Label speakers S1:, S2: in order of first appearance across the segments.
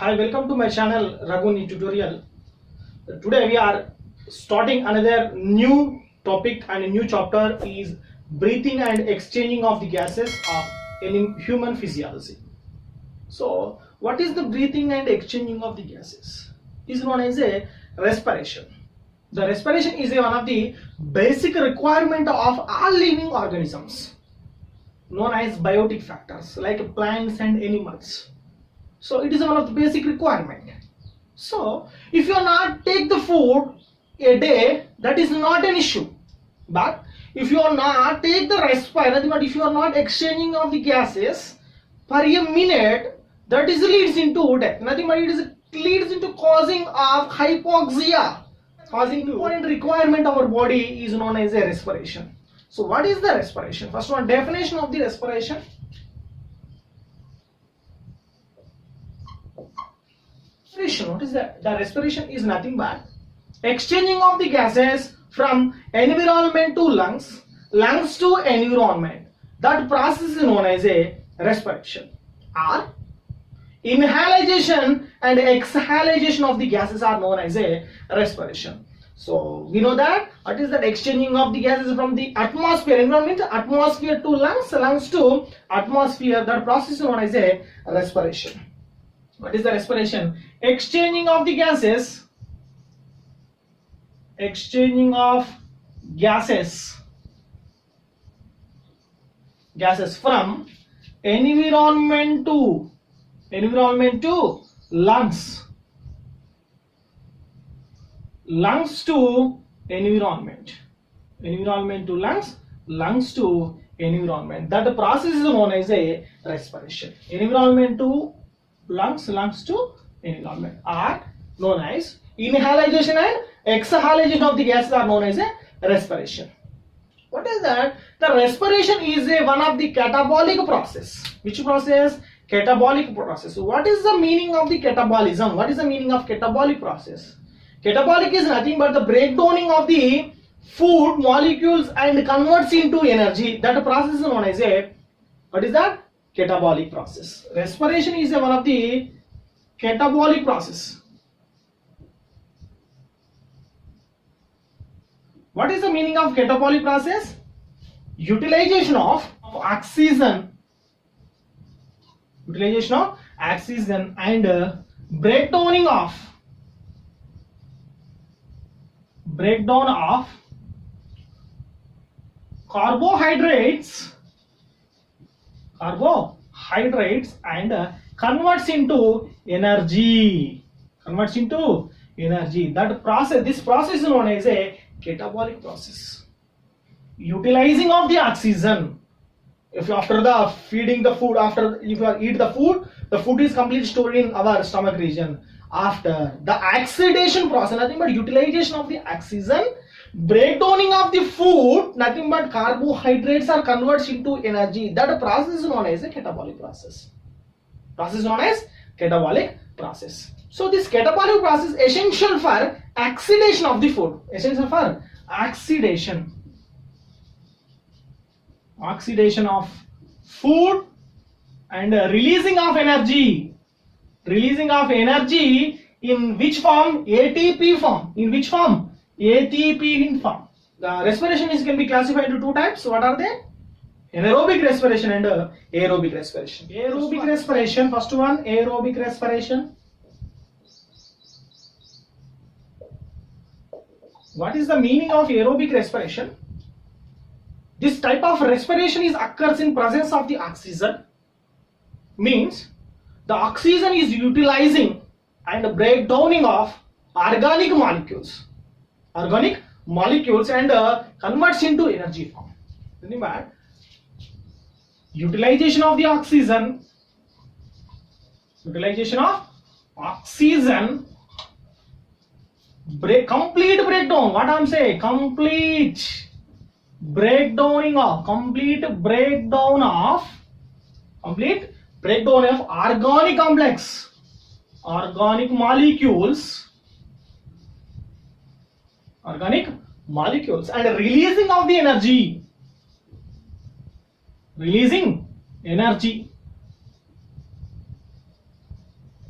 S1: Hi, welcome to my channel Raguni Tutorial. Today we are starting another new topic and a new chapter is breathing and exchanging of the gases of human physiology. So, what is the breathing and exchanging of the gases? Is known as a respiration. The respiration is one of the basic requirement of all living organisms, known as biotic factors like plants and animals. So it is one of the basic requirement. So if you not take the food a day, that is not an issue. But if you are not take the respiration, but if you are not exchanging of the gases per a minute, that is leads into death. Nothing but it is leads into causing of hypoxia. Causing important requirement of our body is known as a respiration. So what is the respiration? First one, definition of the respiration. What is that? The respiration is nothing but exchanging of the gases from environment to lungs, lungs to environment. That process is known as a respiration. Or inhalation and exhalation of the gases are known as a respiration. So we know that what is that exchanging of the gases from the atmosphere, environment, atmosphere to lungs, lungs to atmosphere. That process is known as a respiration. What is the respiration? Exchanging of the gases. Exchanging of gases. Gases from environment to lungs. Lungs to environment. Environment to lungs. Lungs to environment. That process is known as a respiration. Environment to lungs, lungs to environment are known as inhalation and exhalation of the gases are known as a respiration. What is that? The respiration is one of the catabolic process. Which process? Catabolic process. So what is the meaning of the catabolism? What is the meaning of catabolic process? Catabolic is nothing but the breakdowning of the food molecules and converts into energy. That process is known as a, what is that? Catabolic process. Respiration is one of the catabolic process. What is the meaning of catabolic process? Utilization of oxygen. Utilization of oxygen and breakdown of carbohydrates and converts into energy. That process, this process is known as a catabolic process. Utilizing of the oxygen. If after the feeding the food, after if you eat the food is completely stored in our stomach region. After the oxidation process, nothing but utilization of the oxygen, breakdowning of the food, nothing but carbohydrates are converts into energy. That process is known as a catabolic process. Process is known as catabolic process. So this catabolic process is essential for oxidation of the food. Essential for oxidation of food and releasing of energy. Releasing of energy in which form? ATP form. In which form? ATP in form. The respiration can be classified into two types. What are they? Anaerobic respiration and aerobic respiration. Aerobic respiration, first one, aerobic respiration. What is the meaning of aerobic respiration? This type of respiration occurs in presence of the oxygen. Means the oxygen is utilizing and breakdowning of organic molecules and converts into energy form. Remember, utilization of the oxygen, complete breakdown. What I am saying? Complete breakdown of organic complex, organic molecules and releasing of the energy.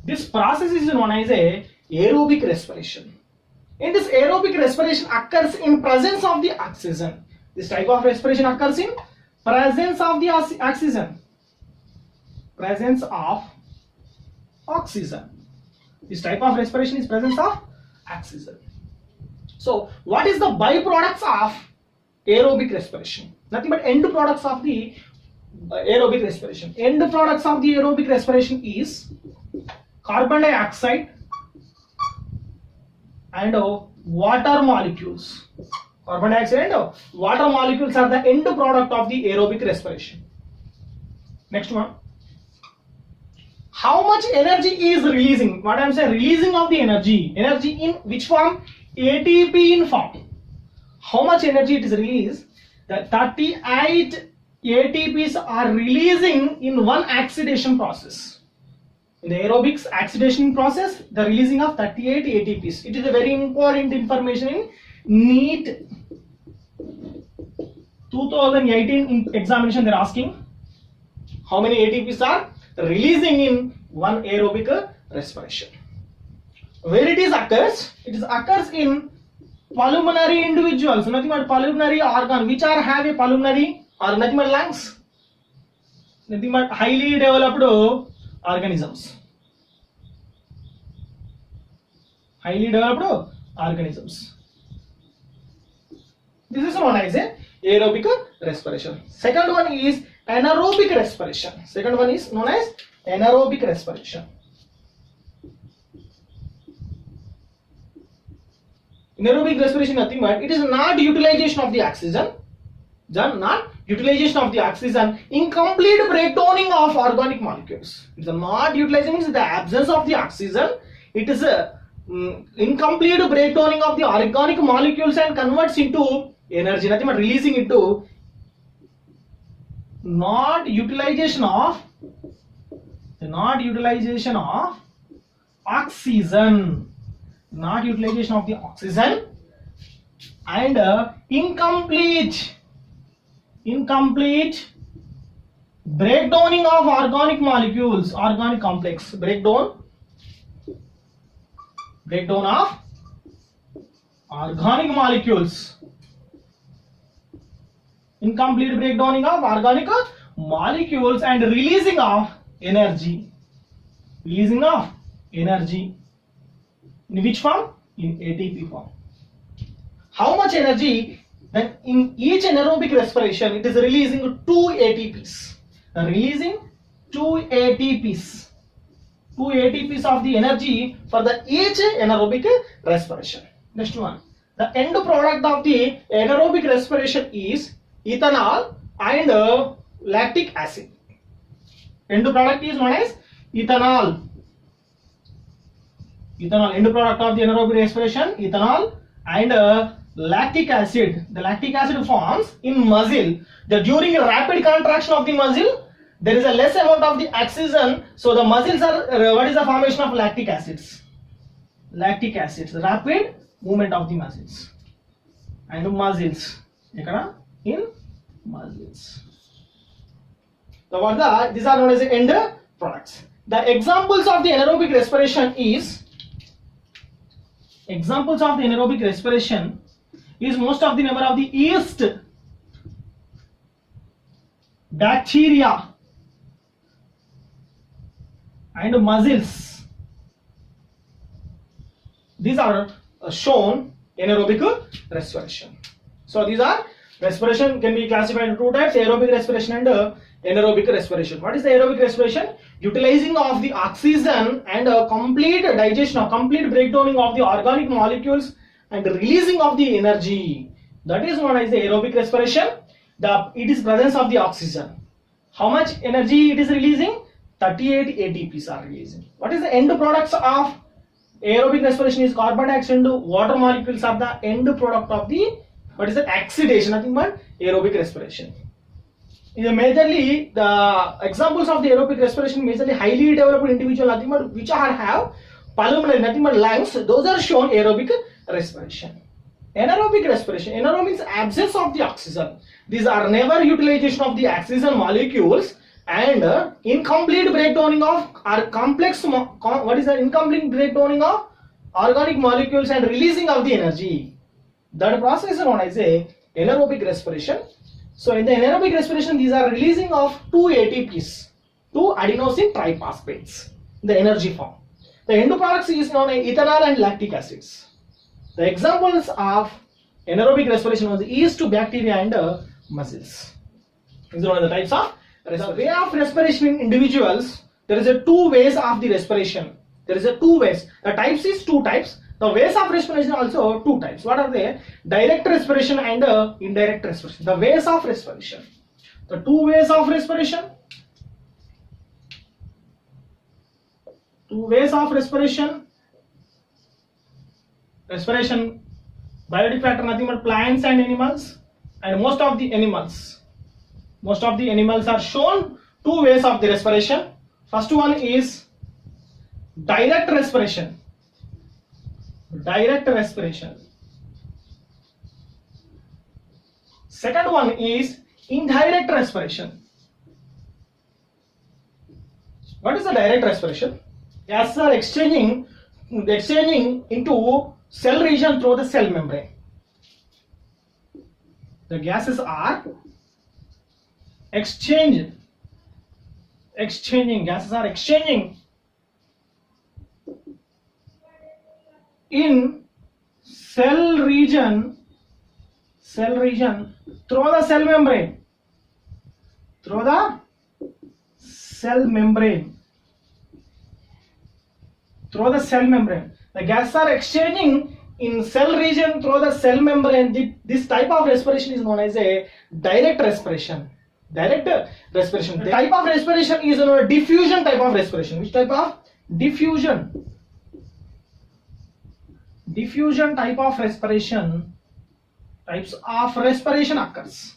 S1: This process is known as a aerobic respiration. In this aerobic respiration occurs in presence of the oxygen. This type of respiration occurs in presence of the oxygen. Presence of oxygen. This type of respiration is presence of oxygen. So what is the byproducts of aerobic respiration? Nothing but end products of the aerobic respiration. End products of the aerobic respiration is carbon dioxide and water molecules. Carbon dioxide and water molecules are the end product of the aerobic respiration. Next one. How much energy is releasing? What I am saying, releasing of the energy. Energy in which form? ATP in form. How much energy it is released? The 38 ATPs are releasing in one oxidation process. In the aerobics oxidation process, the releasing of 38 ATPs. It is a very important information in NEET 2018 examination. They are asking how many ATPs are releasing in one aerobic respiration. Where it occurs? It occurs in pulmonary individuals. Nothing but pulmonary organ. Which are have a pulmonary or nothing but lungs. Nothing but highly developed organisms. Highly developed organisms. This is known as a aerobic respiration. Second one is anaerobic respiration. Second one is known as anaerobic respiration. Anaerobic respiration nothing but it is not utilization of the oxygen. Not utilization of the oxygen. Incomplete breakdowning of organic molecules. It is not utilizing means the absence of the oxygen. It is a incomplete breakdowning of the organic molecules and converts into energy. Nothing but releasing into not utilization of oxygen. Not utilization of the oxygen and incomplete breakdowning of organic molecules, organic complex, breakdown of organic molecules, incomplete breakdowning of organic molecules and releasing of energy. In which form? In ATP form. How much energy? Then in each anaerobic respiration it is releasing 2 ATPs. Releasing 2 ATPs. 2 ATPs of the energy for the each anaerobic respiration. Next one. The end product of the anaerobic respiration is ethanol and lactic acid. End product is known as ethanol. End product of the anaerobic respiration, ethanol and lactic acid. The lactic acid forms in muscle. During a rapid contraction of the muscle, there is a less amount of the oxygen. So the muscles are, what is the formation of lactic acids? Lactic acids, rapid movement of the muscles. And muscles. In muscles. So these are known as the end products. The examples of the anaerobic respiration is most of the number of the yeast, bacteria and mussels. These are shown anaerobic respiration. So these are respiration can be classified into two types: aerobic respiration and anaerobic respiration. What is the aerobic respiration? Utilizing of the oxygen and complete digestion or complete breakdowning of the organic molecules and releasing of the energy. That is known as the aerobic respiration. It is presence of the oxygen. How much energy it is releasing? 38 ATPs are releasing. What is the end products of aerobic respiration? Is carbon dioxide and water molecules are the end product of the, what is the oxidation? Nothing but aerobic respiration. Majorly the examples of the aerobic respiration, majorly highly developed individual, nothing but which have pulmonary, nothing but lungs, those are shown aerobic respiration. Anaerobic respiration, anaerobic means absence of the oxygen. These are never utilization of the oxygen molecules and incomplete breakdowning of or complex what is the incomplete breakdowning of organic molecules and releasing of the energy. That process is known as a anaerobic respiration. So in the anaerobic respiration, these are releasing of 2 ATPs, 2 adenosine triphosphates, the energy form. The end products is known as ethanol and lactic acids. The examples of anaerobic respiration was yeast to bacteria and mussels. These are one of the types of respiration. The way of respiration in individuals, there is a 2 ways of the respiration. There is a 2 ways. The types is 2 types. The ways of respiration also 2 types. What are they? Direct respiration and indirect respiration. The ways of respiration. The 2 ways of respiration. 2 ways of respiration. Respiration, biotic factor nothing but plants and animals, and most of the animals are shown 2 ways of the respiration. First one is direct respiration. Direct respiration. Second one is indirect respiration. What is the direct respiration? Gases are exchanging into cell region through the cell membrane. The gases are exchanging in cell region through the cell membrane. The gases are exchanging in cell region through the cell membrane. This type of respiration is known as a direct respiration. The type of respiration is a diffusion type of respiration. Which type of? Diffusion. Diffusion type of respiration. Types of respiration occurs.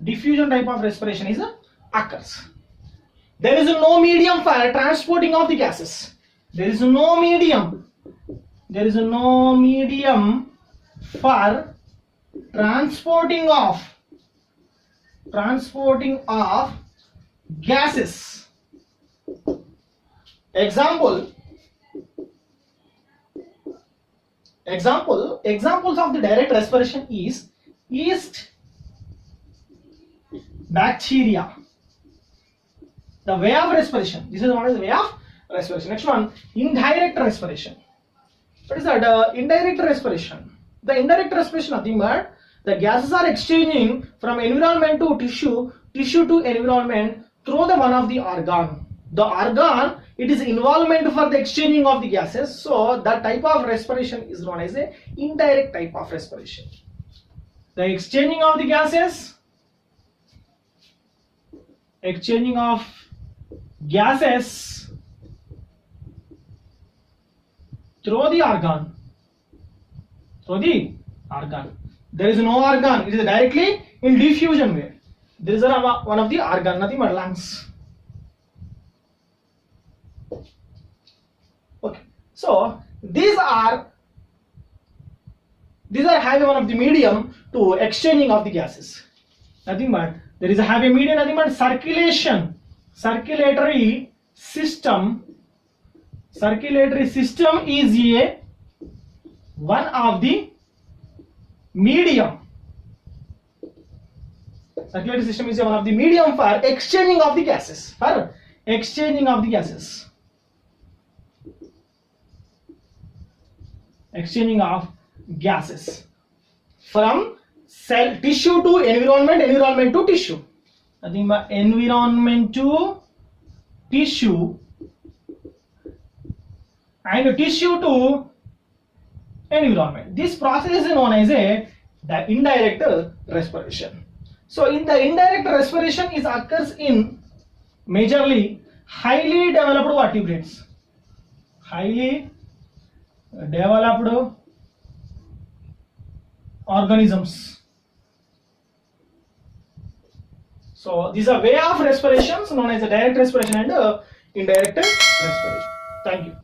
S1: Diffusion type of respiration is occurs. There is no medium for transporting of the gases. There is no medium for transporting of gases. Examples of the direct respiration is yeast, bacteria. The way of respiration. This is known as the way of respiration. Next one, indirect respiration. What is that? Indirect respiration. The indirect respiration nothing but the gases are exchanging from environment to tissue to environment through the one of the organ. The organ, it is involvement for the exchanging of the gases. So that type of respiration is known as a indirect type of respiration. The exchanging of the gases, through the organ. There is no organ. It is directly in diffusion way. There is one of the organ, nothing but lungs. Okay. So these are having one of the medium to exchanging of the gases. Nothing but there is a have a medium, nothing but circulatory system. Circulatory system is a one of the medium. Circulatory system is one of the medium for exchanging of the gases. Exchanging of gases from cell tissue to environment, environment to tissue. Nothing but environment to tissue and tissue to environment. This process is known as the indirect respiration. So in the indirect respiration is occurs in majorly highly developed vertebrates. Highly developed organisms. So these are way of respirations known as a direct respiration and indirect respiration. Thank you.